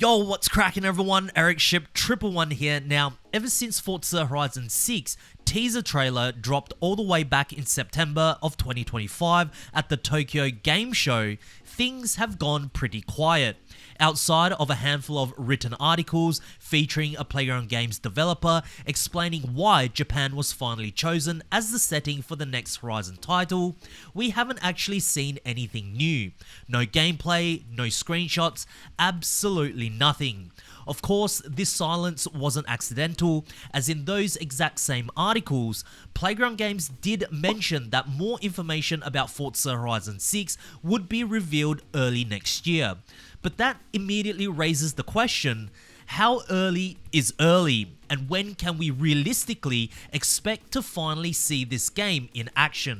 Yo, what's cracking everyone? Ericship 111 here. Now, ever since Forza Horizon 6 teaser trailer dropped all the way back in September of 2025 at the Tokyo Game Show, things have gone pretty quiet. Outside of a handful of written articles featuring a Playground Games developer explaining why Japan was finally chosen as the setting for the next Horizon title, we haven't actually seen anything new. No gameplay, no screenshots, absolutely nothing. Of course, this silence wasn't accidental, as in those exact same articles, Playground Games did mention that more information about Forza Horizon 6 would be revealed early next year. But that immediately raises the question, how early is early, and when can we realistically expect to finally see this game in action?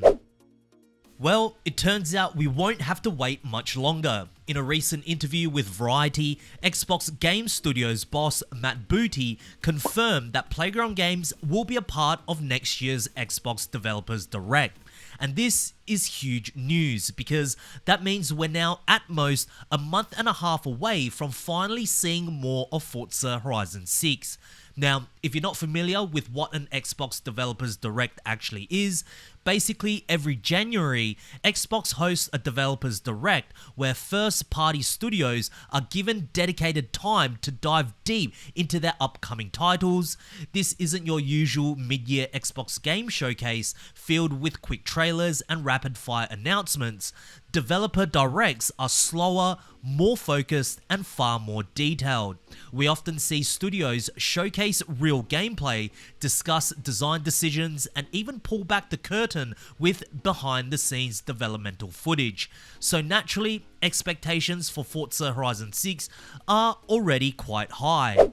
Well, it turns out we won't have to wait much longer. In a recent interview with Variety, Xbox Game Studios boss Matt Booty confirmed that Playground Games will be a part of next year's Xbox Developers Direct. And this is huge news because that means we're now at most a month and a half away from finally seeing more of Forza Horizon 6. Now, if you're not familiar with what an Xbox Developers Direct actually is, basically every January, Xbox hosts a Developers Direct where first-party studios are given dedicated time to dive deep into their upcoming titles. This isn't your usual mid-year Xbox game showcase filled with quick trailers and rapid-fire announcements. Developer Directs are slower, more focused, and far more detailed. We often see studios showcase real gameplay, discuss design decisions, and even pull back the curtain with behind-the-scenes developmental footage. So naturally, expectations for Forza Horizon 6 are already quite high.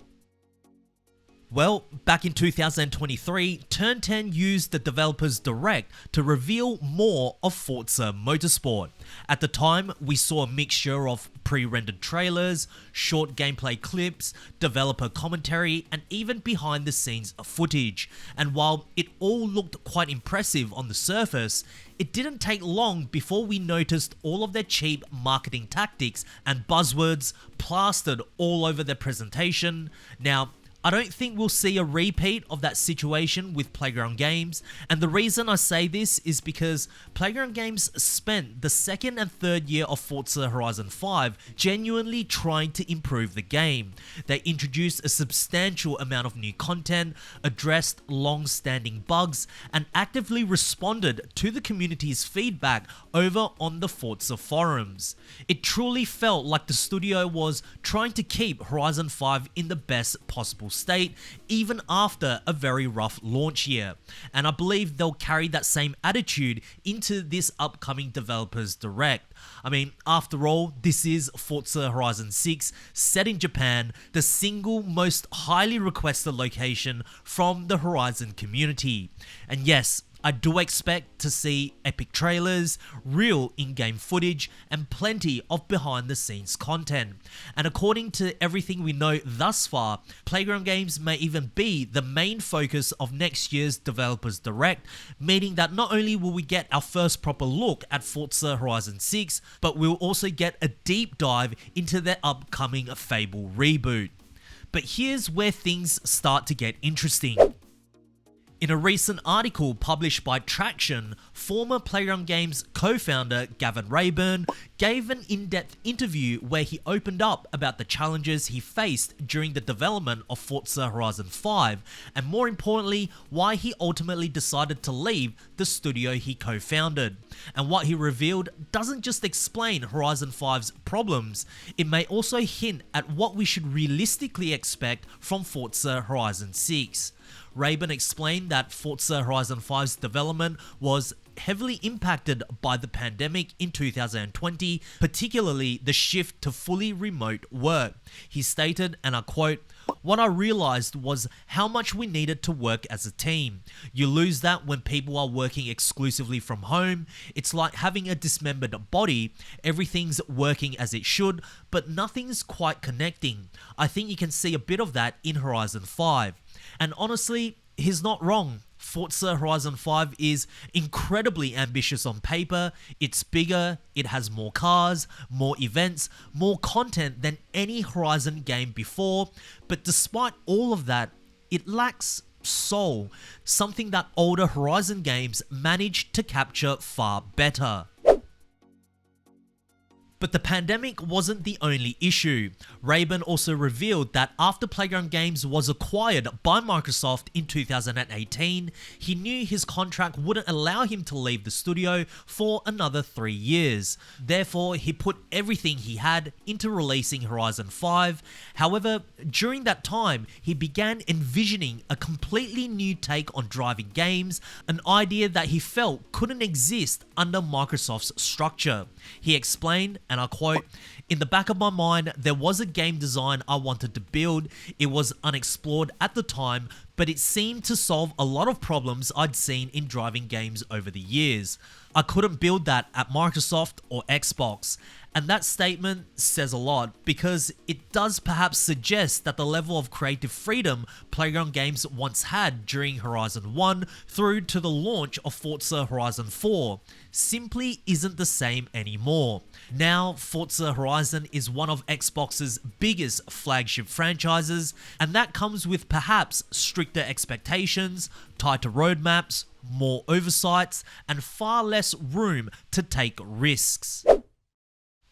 Well, back in 2023, Turn 10 used the Developers Direct to reveal more of Forza Motorsport. At the time, we saw a mixture of pre-rendered trailers, short gameplay clips, developer commentary, and even behind-the-scenes footage. And while it all looked quite impressive on the surface, it didn't take long before we noticed all of their cheap marketing tactics and buzzwords plastered all over their presentation. Now, I don't think we'll see a repeat of that situation with Playground Games, and the reason I say this is because Playground Games spent the second and third year of Forza Horizon 5 genuinely trying to improve the game. They introduced a substantial amount of new content, addressed long-standing bugs, and actively responded to the community's feedback over on the Forza forums. It truly felt like the studio was trying to keep Horizon 5 in the best possible state, even after a very rough launch year. And I believe they'll carry that same attitude into this upcoming Developers Direct. I mean, after all, this is Forza Horizon 6 set in Japan, the single most highly requested location from the Horizon community. And yes, I do expect to see epic trailers, real in-game footage, and plenty of behind-the-scenes content. And according to everything we know thus far, Playground Games may even be the main focus of next year's Developers Direct, meaning that not only will we get our first proper look at Forza Horizon 6, but we'll also get a deep dive into their upcoming Fable reboot. But here's where things start to get interesting. In a recent article published by Traction, former Playground Games co-founder Gavin Rayburn gave an in-depth interview where he opened up about the challenges he faced during the development of Forza Horizon 5, and more importantly, why he ultimately decided to leave the studio he co-founded. And what he revealed doesn't just explain Horizon 5's problems, it may also hint at what we should realistically expect from Forza Horizon 6. Rayburn explained that Forza Horizon 5's development was heavily impacted by the pandemic in 2020, particularly the shift to fully remote work. He stated, and I quote, "What I realized was how much we needed to work as a team. You lose that when people are working exclusively from home. It's like having a dismembered body. Everything's working as it should, but nothing's quite connecting. I think you can see a bit of that in Horizon 5. And honestly, he's not wrong. Forza Horizon 5 is incredibly ambitious on paper. It's bigger, it has more cars, more events, more content than any Horizon game before, but despite all of that, it lacks soul, something that older Horizon games managed to capture far better. But the pandemic wasn't the only issue. Raben also revealed that after Playground Games was acquired by Microsoft in 2018, he knew his contract wouldn't allow him to leave the studio for another 3 years. Therefore, he put everything he had into releasing Horizon 5. However, during that time, he began envisioning a completely new take on driving games, an idea that he felt couldn't exist under Microsoft's structure. He explained, and I quote, "In the back of my mind, there was a game design I wanted to build. It was unexplored at the time, but it seemed to solve a lot of problems I'd seen in driving games over the years. I couldn't build that at Microsoft or Xbox." And that statement says a lot because it does perhaps suggest that the level of creative freedom Playground Games once had during Horizon 1 through to the launch of Forza Horizon 4 simply isn't the same anymore. Now, Forza Horizon is one of Xbox's biggest flagship franchises, and that comes with perhaps stricter expectations, tighter roadmaps, more oversights, and far less room to take risks.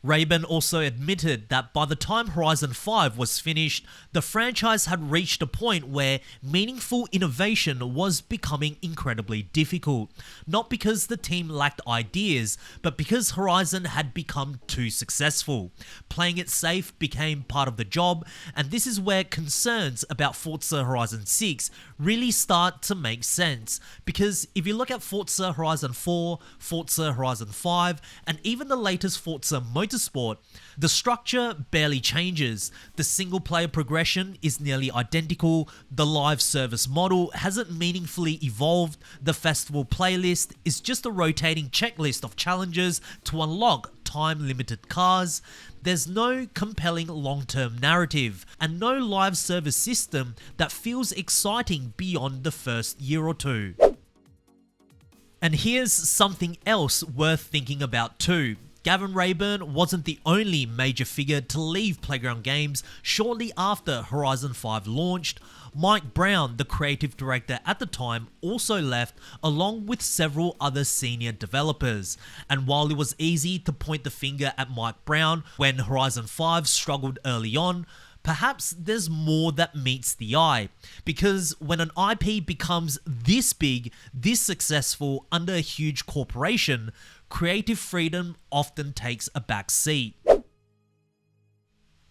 Raben also admitted that by the time Horizon 5 was finished, the franchise had reached a point where meaningful innovation was becoming incredibly difficult. Not because the team lacked ideas, but because Horizon had become too successful. Playing it safe became part of the job, and this is where concerns about Forza Horizon 6 really start to make sense. Because if you look at Forza Horizon 4, Forza Horizon 5, and even the latest Forza Motorsport, the structure barely changes. The single player progression is nearly identical, the live service model hasn't meaningfully evolved, the festival playlist is just a rotating checklist of challenges to unlock time-limited cars. There's no compelling long-term narrative, and no live service system that feels exciting beyond the first year or two. And here's something else worth thinking about too. Gavin Raben wasn't the only major figure to leave Playground Games shortly after Horizon 5 launched. Mike Brown, the creative director at the time, also left along with several other senior developers. And while it was easy to point the finger at Mike Brown when Horizon 5 struggled early on, perhaps there's more that meets the eye. Because when an IP becomes this big, this successful under a huge corporation, creative freedom often takes a back seat.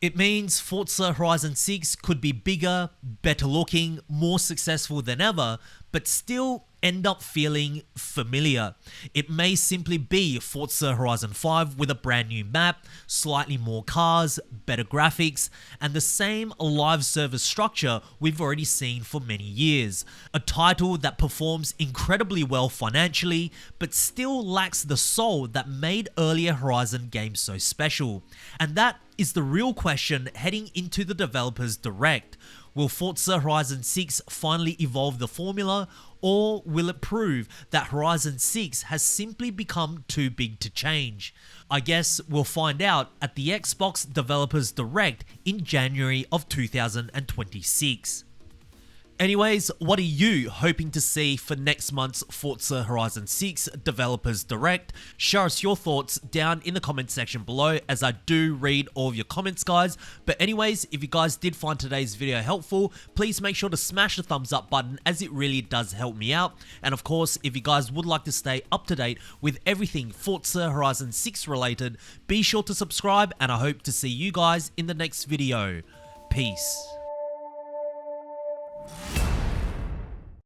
It means Forza Horizon 6 could be bigger, better looking, more successful than ever, but still end up feeling familiar. It may simply be Forza Horizon 5 with a brand new map, slightly more cars, better graphics, and the same live service structure we've already seen for many years. A title that performs incredibly well financially, but still lacks the soul that made earlier Horizon games so special. And that is the real question heading into the developers direct. Will Forza Horizon 6 finally evolve the formula, or will it prove that Horizon 6 has simply become too big to change? I guess we'll find out at the Xbox Developers Direct in January of 2026. Anyways, what are you hoping to see for next month's Forza Horizon 6 Developers Direct? Share us your thoughts down in the comment section below, as I do read all of your comments, guys. But anyways, if you guys did find today's video helpful, please make sure to smash the thumbs up button, as it really does help me out. And of course, if you guys would like to stay up to date with everything Forza Horizon 6 related, be sure to subscribe, and I hope to see you guys in the next video. Peace.